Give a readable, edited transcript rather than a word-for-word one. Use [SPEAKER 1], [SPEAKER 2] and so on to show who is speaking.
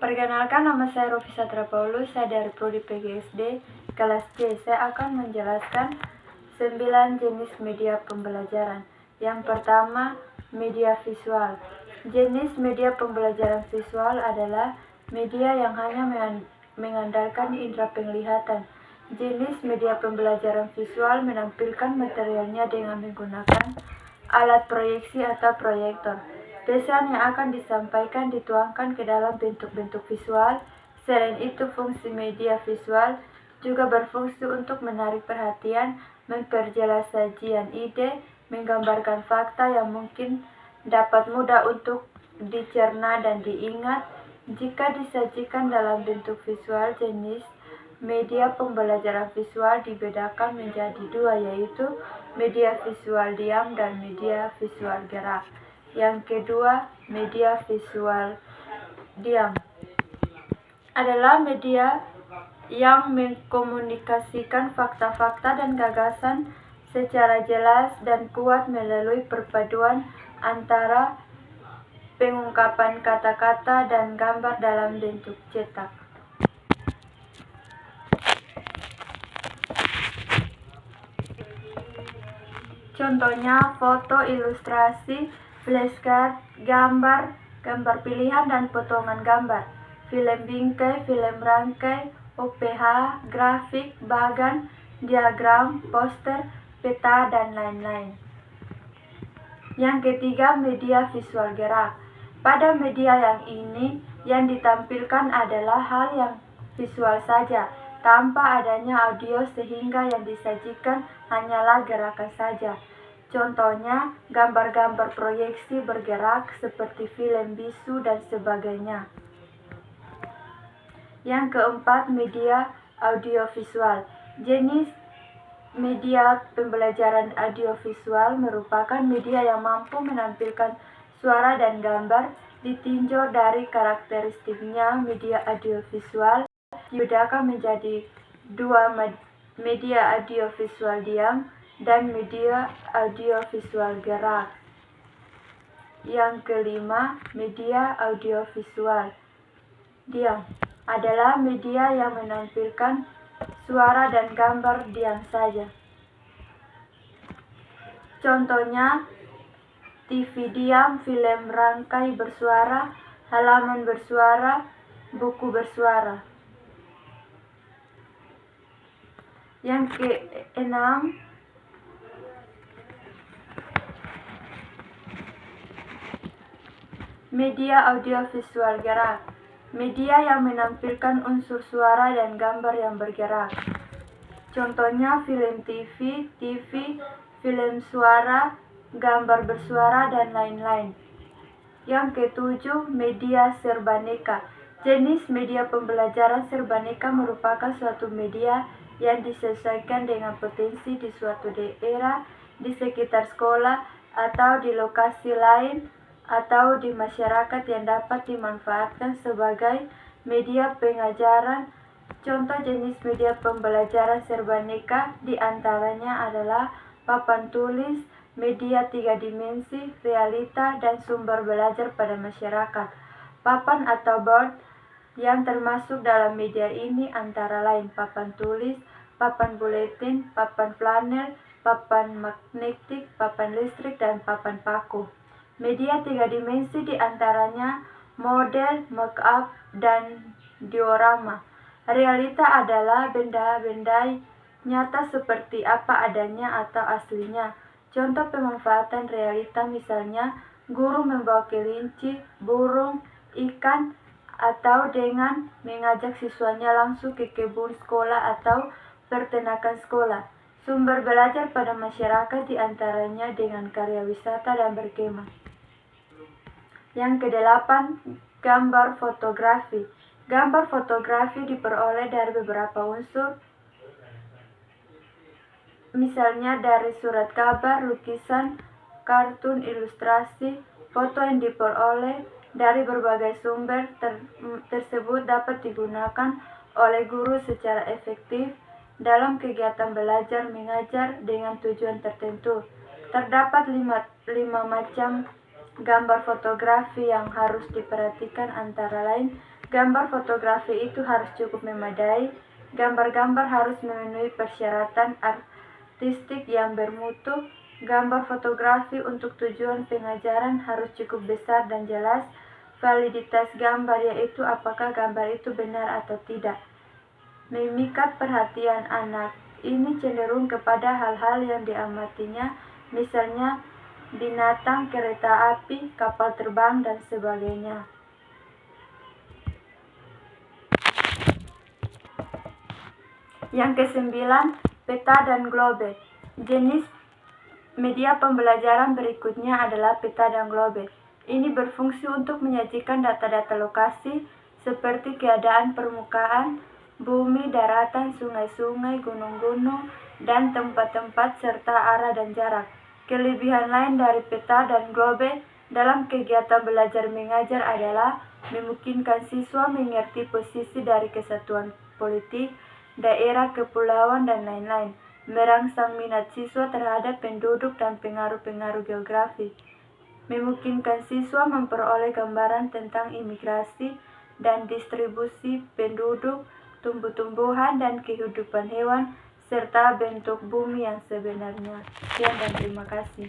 [SPEAKER 1] Perkenalkan, nama saya Rofisa Paulus, saya dari Prodi PGSD kelas C. Saya akan menjelaskan 9 jenis media pembelajaran. Yang pertama, media visual. Jenis media pembelajaran visual adalah media yang hanya mengandalkan indera penglihatan. Jenis media pembelajaran visual menampilkan materialnya dengan menggunakan alat proyeksi atau proyektor. Pesan yang akan disampaikan dituangkan ke dalam bentuk-bentuk visual. Selain itu, fungsi media visual juga berfungsi untuk menarik perhatian, memperjelas sajian ide, menggambarkan fakta yang mungkin dapat mudah untuk dicerna dan diingat. Jika disajikan dalam bentuk visual, jenis media pembelajaran visual dibedakan menjadi dua, yaitu media visual diam dan media visual gerak. Yang kedua, media visual diam adalah media yang mengkomunikasikan fakta-fakta dan gagasan secara jelas dan kuat melalui perpaduan antara pengungkapan kata-kata dan gambar dalam bentuk cetak. Contohnya foto, ilustrasi, flashcard, gambar pilihan dan potongan gambar, film bingkai, film rangkai, OPH, grafik, bagan, diagram, poster, peta, dan lain-lain. Yang ketiga, media visual gerak. Pada media yang ini, yang ditampilkan adalah hal yang visual saja, tanpa adanya audio, sehingga yang disajikan hanyalah gerakan saja. Contohnya, gambar-gambar proyeksi bergerak seperti film bisu dan sebagainya. Yang keempat, media audiovisual. Jenis media pembelajaran audiovisual merupakan media yang mampu menampilkan suara dan gambar. Ditinjau dari karakteristiknya, media audiovisual dibedakan menjadi dua, media audiovisual diam dan media audiovisual gerak. Yang kelima, media audiovisual diam adalah media yang menampilkan suara dan gambar diam saja. Contohnya, TV diam, film rangkai bersuara, halaman bersuara, buku bersuara. Yang keenam, media audiovisual gerak. Media yang menampilkan unsur suara dan gambar yang bergerak. Contohnya film TV, film suara, gambar bersuara, dan lain-lain. Yang ketujuh, media serbaneka. Jenis media pembelajaran serbaneka merupakan suatu media yang disesuaikan dengan potensi di suatu daerah, di sekitar sekolah, atau di lokasi lain, atau di masyarakat yang dapat dimanfaatkan sebagai media pengajaran. Contoh jenis media pembelajaran serbaneka diantaranya adalah papan tulis, media 3 dimensi, realita, dan sumber belajar pada masyarakat. Papan atau board yang termasuk dalam media ini antara lain papan tulis, papan buletin, papan flanel, papan magnetik, papan listrik, dan papan paku. Media 3 dimensi diantaranya model, mock-up, dan diorama. Realita adalah benda-benda nyata seperti apa adanya atau aslinya. Contoh pemanfaatan realita misalnya guru membawa kelinci, burung, ikan, atau dengan mengajak siswanya langsung ke kebun sekolah atau peternakan sekolah. Sumber belajar pada masyarakat diantaranya dengan karya wisata dan berkemah. Yang kedelapan, gambar fotografi. Gambar fotografi diperoleh dari beberapa unsur, misalnya dari surat kabar, lukisan, kartun, ilustrasi. Foto yang diperoleh dari berbagai sumber tersebut dapat digunakan oleh guru secara efektif dalam kegiatan belajar mengajar dengan tujuan tertentu. Terdapat lima macam Gambar fotografi yang harus diperhatikan antara lain, gambar fotografi itu harus cukup memadai, gambar-gambar harus memenuhi persyaratan artistik yang bermutu, gambar fotografi untuk tujuan pengajaran harus cukup besar dan jelas, validitas gambar yaitu apakah gambar itu benar atau tidak. Memikat perhatian anak ini cenderung kepada hal-hal yang diamatinya, misalnya binatang, kereta api, kapal terbang, dan sebagainya. Yang kesembilan, peta dan globe. Jenis media pembelajaran berikutnya adalah peta dan globe. Ini berfungsi untuk menyajikan data-data lokasi seperti keadaan permukaan, bumi, daratan, sungai-sungai, gunung-gunung, dan tempat-tempat serta arah dan jarak. Kelebihan lain dari peta dan globe dalam kegiatan belajar mengajar adalah memungkinkan siswa mengerti posisi dari kesatuan politik, daerah, kepulauan, dan lain-lain, merangsang minat siswa terhadap penduduk dan pengaruh-pengaruh geografi, memungkinkan siswa memperoleh gambaran tentang imigrasi dan distribusi penduduk, tumbuh-tumbuhan, dan kehidupan hewan, serta bentuk bumi yang sebenarnya. Sekian dan terima kasih.